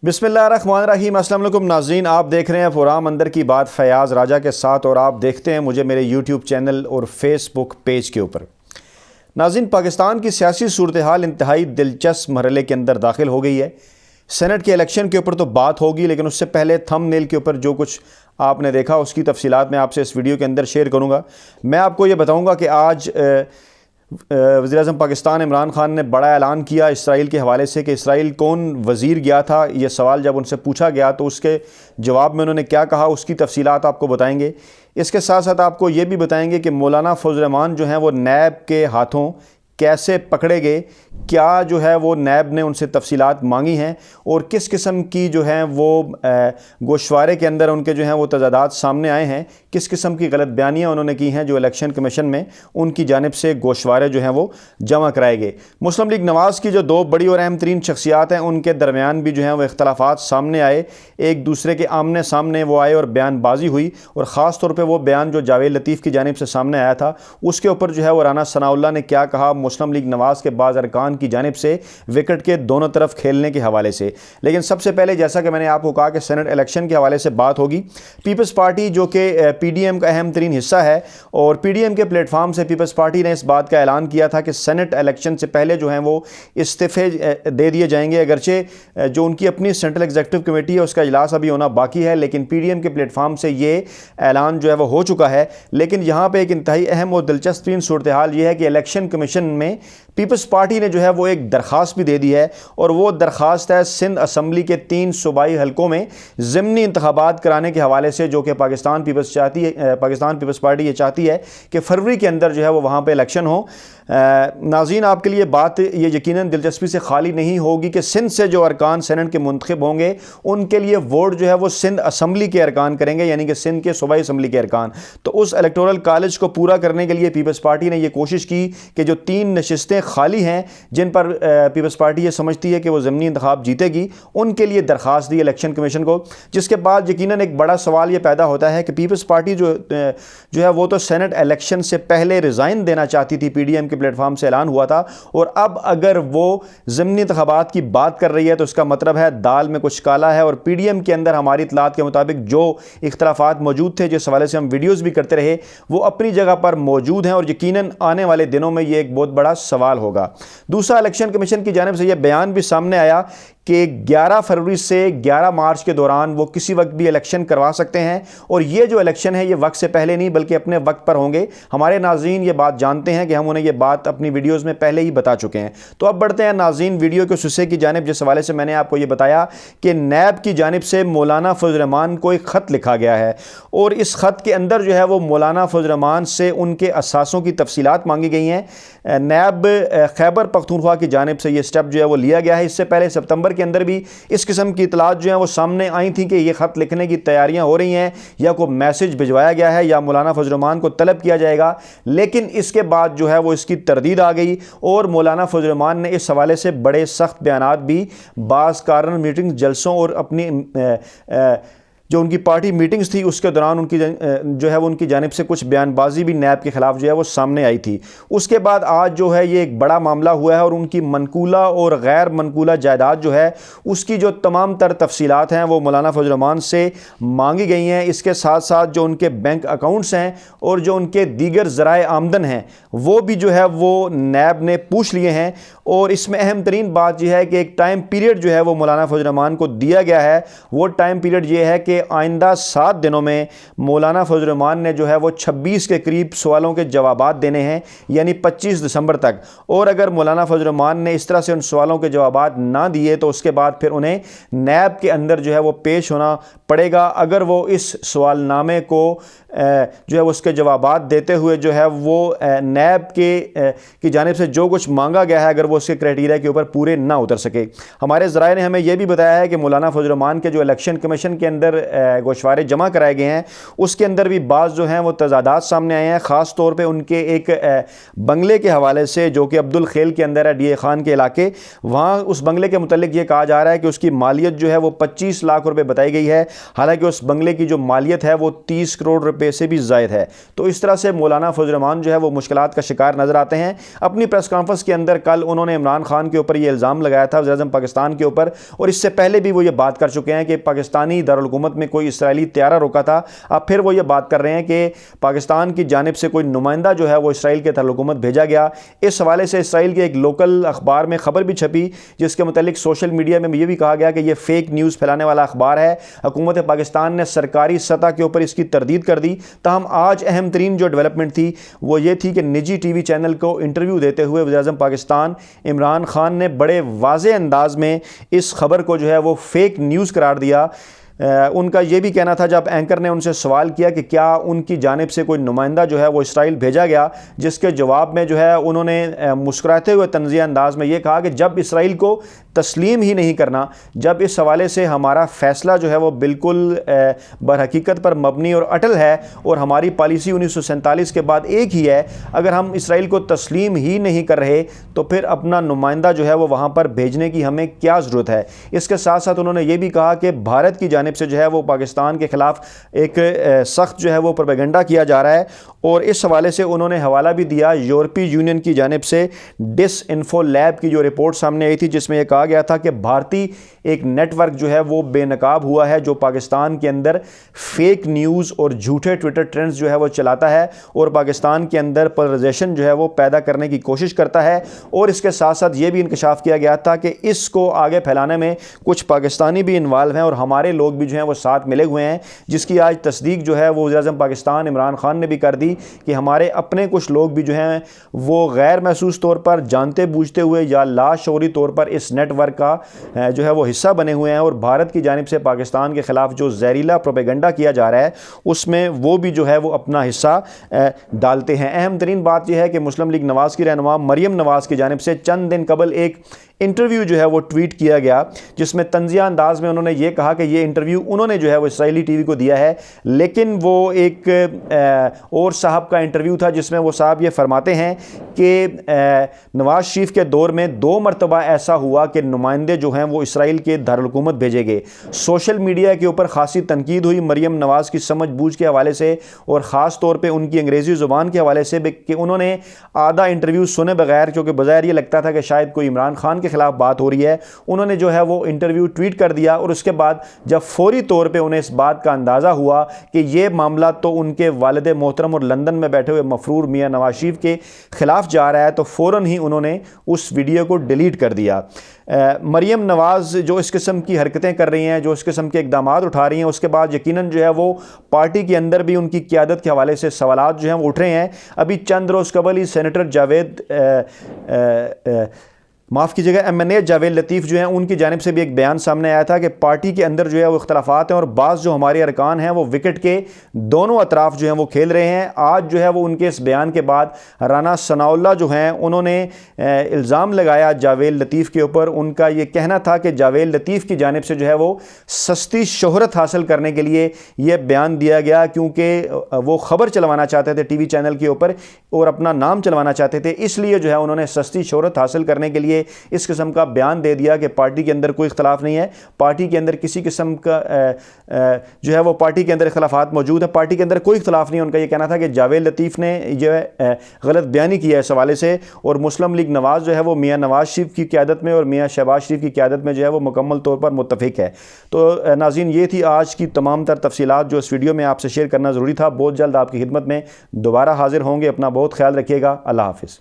بسم اللہ الرحمن الرحیم۔ السلام علیکم ناظرین، آپ دیکھ رہے ہیں پروگرام اندر کی بات فیاض راجہ کے ساتھ، اور آپ دیکھتے ہیں مجھے میرے یوٹیوب چینل اور فیس بک پیج کے اوپر۔ ناظرین، پاکستان کی سیاسی صورتحال انتہائی دلچسپ مرحلے کے اندر داخل ہو گئی ہے۔ سینٹ کے الیکشن کے اوپر تو بات ہوگی، لیکن اس سے پہلے تھم نیل کے اوپر جو کچھ آپ نے دیکھا اس کی تفصیلات میں آپ سے اس ویڈیو کے اندر شیئر کروں گا۔ میں آپ کو یہ بتاؤں گا کہ آج وزیر اعظم پاکستان عمران خان نے بڑا اعلان کیا اسرائیل کے حوالے سے کہ اسرائیل کون وزیر گیا تھا۔ یہ سوال جب ان سے پوچھا گیا تو اس کے جواب میں انہوں نے کیا کہا، اس کی تفصیلات آپ کو بتائیں گے۔ اس کے ساتھ ساتھ آپ کو یہ بھی بتائیں گے کہ مولانا فضل الرحمان جو ہیں وہ نیب کے ہاتھوں کیسے پکڑے گئے، کیا جو ہے وہ نیب نے ان سے تفصیلات مانگی ہیں، اور کس قسم کی جو ہیں وہ گوشوارے کے اندر ان کے جو ہیں وہ تضادات سامنے آئے ہیں، کس قسم کی غلط بیانیاں انہوں نے کی ہیں جو الیکشن کمیشن میں ان کی جانب سے گوشوارے جو ہیں وہ جمع کرائے گئے۔ مسلم لیگ نواز کی جو دو بڑی اور اہم ترین شخصیات ہیں ان کے درمیان بھی جو ہیں وہ اختلافات سامنے آئے، ایک دوسرے کے آمنے سامنے وہ آئے اور بیان بازی ہوئی، اور خاص طور پہ وہ بیان جو جاوید لطیف کی جانب سے سامنے آیا تھا اس کے اوپر جو ہے وہ رانا ثناء اللہ نے کیا کہا مسلم لیگ نواز کے بعض ارکان کی جانب سے وکٹ کے دونوں طرف کھیلنے کے حوالے سے۔ لیکن سب سے پہلے جیسا کہ میں نے آپ کو کہا کہ سینٹ الیکشن کے حوالے سے بات ہوگی۔ پیپلز پارٹی جو کہ پی ڈی ایم کا اہم ترین حصہ ہے، اور پی ڈی ایم کے پلیٹ فارم سے پیپلز پارٹی نے اس بات کا اعلان کیا تھا کہ سینٹ الیکشن سے پہلے جو ہیں وہ استعفے دے دیے جائیں گے، اگرچہ جو ان کی اپنی سینٹرل ایگزیکٹو کمیٹی ہے اس کا اجلاس ابھی ہونا باقی ہے، لیکن پی ڈی ایم کے پلیٹ فارم سے یہ اعلان جو ہے وہ ہو چکا ہے۔ لیکن یہاں پہ ایک انتہائی اہم اور دلچسپ ترین صورتحال یہ ہے کہ الیکشن کمیشن میں پیپلز پارٹی نے جو ہے وہ ایک درخواست بھی دے دی ہے، اور وہ درخواست ہے سندھ اسمبلی کے 3 صوبائی حلقوں میں ضمنی انتخابات کرانے کے حوالے سے، جو کہ پاکستان پیپلز پارٹی یہ چاہتی ہے کہ فروری کے اندر جو ہے وہ وہاں پہ الیکشن ہو۔ ناظرین، آپ کے لیے بات یہ یقیناً دلچسپی سے خالی نہیں ہوگی کہ سندھ سے جو ارکان سینٹ کے منتخب ہوں گے ان کے لیے ووٹ جو ہے وہ سندھ اسمبلی کے ارکان کریں گے، یعنی کہ سندھ کے صوبائی اسمبلی کے ارکان۔ تو اس الیکٹورل کالج کو پورا کرنے کے لیے پیپلز پارٹی نے یہ کوشش کی کہ جو 3 نشستیں خالی ہیں جن پر پیپلز پارٹی یہ سمجھتی ہے کہ وہ ضمنی انتخاب جیتے گی، ان کے لیے درخواست دی الیکشن کمیشن کو، جس کے بعد یقیناً ایک بڑا سوال یہ پیدا ہوتا ہے کہ پیپلز پارٹی جو ہے وہ تو سینٹ الیکشن سے پہلے ریزائن دینا چاہتی تھی، پی ڈی ایم کے پلیٹ فارم سے اعلان ہوا تھا، اور اب اگر وہ ضمنی انتخابات کی بات کر رہی ہے تو اس کا مطلب ہے دال میں کچھ کالا ہے، اور پی ڈی ایم کے اندر ہماری اطلاعات کے مطابق جو اختلافات موجود تھے جس حوالے سے ہم ویڈیوز بھی کرتے رہے وہ اپنی جگہ پر موجود ہیں، اور یقیناً آنے والے دنوں میں یہ ایک بہت بڑا سوال ہوگا۔ دوسرا، الیکشن کمیشن کی جانب سے یہ بیان بھی سامنے آیا کہ 11 فروری سے 11 مارچ کے دوران وہ کسی وقت بھی الیکشن کروا سکتے ہیں، اور یہ جو الیکشن ہے یہ وقت سے پہلے نہیں بلکہ اپنے وقت پر ہوں گے۔ ہمارے ناظرین یہ بات جانتے ہیں کہ ہم انہیں یہ بات اپنی ویڈیوز میں پہلے ہی بتا چکے ہیں۔ تو اب بڑھتے ہیں ناظرین ویڈیو کے حصے کی جانب، جس حوالے سے میں نے آپ کو یہ بتایا کہ نیب کی جانب سے مولانا فضل الرحمان کو ایک خط لکھا گیا ہے، اور اس خط کے اندر جو ہے وہ مولانا فضل الرحمان سے ان کے اثاثوں کی تفصیلات مانگی گئی ہیں۔ نیب خیبر پختونخوا کی جانب سے یہ سٹیپ جو ہے وہ لیا گیا ہے۔ اس سے پہلے ستمبر کے اندر بھی اس قسم کی اطلاعات جو ہیں وہ سامنے آئی تھیں کہ یہ خط لکھنے کی تیاریاں ہو رہی ہیں، یا کوئی میسج بھجوایا گیا ہے، یا مولانا فضل الرحمان کو طلب کیا جائے گا، لیکن اس کے بعد جو ہے وہ اس کی تردید آ گئی، اور مولانا فضل الرحمان نے اس حوالے سے بڑے سخت بیانات بھی بعض کارنر میٹنگ جلسوں اور اپنی جو ان کی پارٹی میٹنگز تھی اس کے دوران ان کی جو ہے وہ ان کی جانب سے کچھ بیان بازی بھی نیب کے خلاف جو ہے وہ سامنے آئی تھی۔ اس کے بعد آج جو ہے یہ ایک بڑا معاملہ ہوا ہے، اور ان کی منقولہ اور غیر منقولہ جائیداد جو ہے اس کی جو تمام تر تفصیلات ہیں وہ مولانا فضل الرحمان سے مانگی گئی ہیں۔ اس کے ساتھ ساتھ جو ان کے بینک اکاؤنٹس ہیں اور جو ان کے دیگر ذرائع آمدن ہیں وہ بھی جو ہے وہ نیب نے پوچھ لیے ہیں، اور اس میں اہم ترین بات یہ ہے کہ ایک ٹائم پیریڈ جو ہے وہ مولانا فضل الرحمان کو دیا گیا ہے۔ وہ ٹائم پیریڈ یہ ہے کہ آئندہ 7 دنوں میں مولانا فضل الرحمان نے جو ہے وہ 26 کے قریب سوالوں کے جوابات دینے ہیں، یعنی 25 دسمبر تک، اور اگر مولانا فضل الرحمان نے اس طرح سے ان سوالوں کے جوابات نہ دیے تو اس کے بعد پھر انہیں نیب کے اندر جو ہے وہ پیش ہونا پڑے گا۔ اگر وہ اس سوال نامے کو جو ہے اس کے جوابات دیتے ہوئے جو ہے وہ نیب کی جانب سے جو کچھ مانگا گیا ہے اگر وہ اس کے کرائٹیریا کے اوپر پورے نہ اتر سکے۔ ہمارے ذرائع نے ہمیں یہ بھی بتایا ہے کہ مولانا فضل الرحمان کے جو الیکشن کمیشن کے اندر گوشوارے جمع کرائے گئے ہیں اس کے اندر بھی بعض جو ہیں وہ تضادات سامنے آئے ہیں، خاص طور پہ ان کے ایک بنگلے کے حوالے سے جو کہ عبد الخیل کے اندر ہے، ڈی اے خان کے علاقے، وہاں اس بنگلے کے متعلق یہ کہا جا رہا ہے کہ اس کی مالیت جو ہے وہ 25 لاکھ روپے بتائی گئی ہے، حالانکہ اس بنگلے کی جو مالیت ہے وہ 30 کروڑ روپے روپے سے بھی زائد ہے۔ تو اس طرح سے مولانا فضل الرحمان جو ہے وہ مشکلات کا شکار نظر آتے ہیں۔ اپنی پریس کانفرنس کے اندر کل انہوں نے عمران خان کے اوپر یہ الزام لگایا تھا، وزیر اعظم پاکستان کے اوپر، اور اس سے پہلے بھی وہ یہ بات کر چکے ہیں کہ پاکستانی دارالحکومت میں کوئی اسرائیلی طیارہ روکا تھا۔ اب پھر وہ یہ بات کر رہے ہیں کہ پاکستان کی جانب سے کوئی نمائندہ جو ہے وہ اسرائیل کے دارالحکومت بھیجا گیا۔ اس حوالے سے اسرائیل کے ایک لوکل اخبار میں خبر بھی چھپی جس کے متعلق سوشل میڈیا میں یہ بھی کہا گیا کہ یہ فیک نیوز پھیلانے والا اخبار ہے۔ حکومت پاکستان نے سرکاری سطح کے اوپر اس کی تردید کر دی۔ تاہم آج اہم ترین جو ڈیولپمنٹ تھی وہ یہ تھی کہ نجی ٹی وی چینل کو انٹرویو دیتے ہوئے وزیر اعظم پاکستان عمران خان نے بڑے واضح انداز میں اس خبر کو جو ہے وہ فیک نیوز قرار دیا۔ ان کا یہ بھی کہنا تھا، جب اینکر نے ان سے سوال کیا کہ کیا ان کی جانب سے کوئی نمائندہ جو ہے وہ اسرائیل بھیجا گیا، جس کے جواب میں جو ہے انہوں نے مسکراتے ہوئے طنزیہ انداز میں یہ کہا کہ جب اسرائیل کو تسلیم ہی نہیں کرنا، جب اس حوالے سے ہمارا فیصلہ جو ہے وہ بالکل برحقیقت پر مبنی اور اٹل ہے اور ہماری پالیسی 1947 کے بعد ایک ہی ہے، اگر ہم اسرائیل کو تسلیم ہی نہیں کر رہے تو پھر اپنا نمائندہ جو ہے وہ وہاں پر بھیجنے کی ہمیں کیا ضرورت ہے۔ اس کے ساتھ ساتھ انہوں نے یہ بھی کہا کہ بھارت کی جانب سے جو ہے وہ پاکستان کے خلاف ایک سخت جو ہے وہ پروپیگنڈا کیا جا رہا ہے، اور اس حوالے سے انہوں نے حوالہ بھی دیا یورپی یونین کی جانب سے ڈس انفو لیب کی جو رپورٹ سامنے آئی تھی، جس میں یہ کہا گیا تھا کہ بھارتی ایک نیٹ ورک جو ہے وہ بے نقاب ہوا ہے جو پاکستان کے اندر فیک نیوز اور جھوٹے ٹویٹر ٹرینڈز جو ہے وہ چلاتا ہے اور پاکستان کے اندر پولرائزیشن جو ہے وہ پیدا کرنے کی کوشش کرتا ہے۔ اور اس کے ساتھ ساتھ یہ بھی انکشاف کیا گیا تھا کہ اس کو آگے پھیلانے میں کچھ پاکستانی بھی انوالو ہیں اور ہمارے لوگ بھی جو ہیں وہ ساتھ ملے ہوئے ہیں، جس کی آج تصدیق جو ہے وہ وزیر اعظم پاکستان عمران خان نے بھی کر دی کہ ہمارے اپنے کچھ لوگ بھی جو ہیں وہ غیر محسوس طور پر جانتے بوجھتے ہوئے یا لاشعوری طور پر اس نیٹ ورک کا جو ہے وہ حصہ بنے ہوئے ہیں، اور بھارت کی جانب سے پاکستان کے خلاف جو زہریلا پروپیگنڈا کیا جا رہا ہے اس میں وہ بھی جو ہے وہ اپنا حصہ ڈالتے ہیں۔ اہم ترین بات یہ ہے کہ مسلم لیگ نواز کی رہنما مریم نواز کی جانب سے چند دن قبل ایک انٹرویو جو ہے وہ ٹویٹ کیا گیا، جس میں طنزیہ انداز میں انہوں نے یہ کہا کہ یہ انٹرویو انہوں نے جو ہے وہ اسرائیلی ٹی وی کو دیا ہے، لیکن وہ ایک اور صاحب کا انٹرویو تھا جس میں وہ صاحب یہ فرماتے ہیں کہ نواز شریف کے دور میں 2 مرتبہ ایسا ہوا کہ نمائندے جو ہیں وہ اسرائیل کے دارالحکومت بھیجے گئے۔ سوشل میڈیا کے اوپر خاصی تنقید ہوئی مریم نواز کی سمجھ بوجھ کے حوالے سے اور خاص طور پہ ان کی انگریزی زبان کے حوالے سے کہ انہوں نے آدھا انٹرویو سنے بغیر، کیونکہ بظاہر یہ لگتا تھا کہ شاید کوئی عمران خان کے خلاف بات ہو رہی ہے، انہوں نے جو ہے وہ انٹرویو ٹویٹ کر دیا، اور اس کے بعد جب فوری طور پہ انہیں اس بات کا اندازہ ہوا کہ یہ معاملہ تو ان کے والد محترم اور لندن میں بیٹھے ہوئے مفرور میاں نواز شریف کے خلاف جا رہا ہے، تو فوراً ہی انہوں نے اس ویڈیو کو ڈیلیٹ کر دیا۔ مریم نواز جو اس قسم کی حرکتیں کر رہی ہیں، جو اس قسم کے اقدامات اٹھا رہی ہیں، اس کے بعد یقیناً جو ہے وہ پارٹی کے اندر بھی ان کی قیادت کے حوالے سے سوالات جو ہیں وہ اٹھ رہے ہیں۔ ابھی چند روز قبل ہی سینیٹر جاوید ایم این اے جاوید لطیف جو ہیں ان کی جانب سے بھی ایک بیان سامنے آیا تھا کہ پارٹی کے اندر جو ہے وہ اختلافات ہیں اور بعض جو ہمارے ارکان ہیں وہ وکٹ کے دونوں اطراف جو ہیں وہ کھیل رہے ہیں۔ آج جو ہے وہ ان کے اس بیان کے بعد رانا ثناء اللہ جو ہیں انہوں نے الزام لگایا جاوید لطیف کے اوپر۔ ان کا یہ کہنا تھا کہ جاوید لطیف کی جانب سے جو ہے وہ سستی شہرت حاصل کرنے کے لیے یہ بیان دیا گیا، کیونکہ وہ خبر چلوانا چاہتے تھے ٹی وی چینل کے اوپر اور اپنا نام چلوانا چاہتے تھے، اس لیے جو ہے انہوں نے سستی شہرت حاصل کرنے کے لیے اس قسم کا بیان دے دیا کہ پارٹی کے اندر کوئی اختلاف نہیں ہے، پارٹی کے اندر کسی قسم کا جو ہے وہ پارٹی کے اندر اختلافات موجود ہیں، پارٹی کے اندر کوئی اختلاف نہیں ہے۔ ان کا یہ کہنا تھا کہ جاوید لطیف نے جو ہے غلط بیانی کی ہے اس حوالے سے، اور مسلم لیگ نواز جو ہے وہ میاں نواز شریف کی قیادت میں اور میاں شہباز شریف کی قیادت میں جو ہے وہ مکمل طور پر متفق ہے۔ تو ناظرین، یہ تھی آج کی تمام تر تفصیلات جو اس ویڈیو میں آپ سے شیئر کرنا ضروری تھا۔ بہت جلد آپ کی خدمت میں دوبارہ حاضر ہوں گے۔ اپنا بہت خیال رکھیے گا۔ اللہ حافظ۔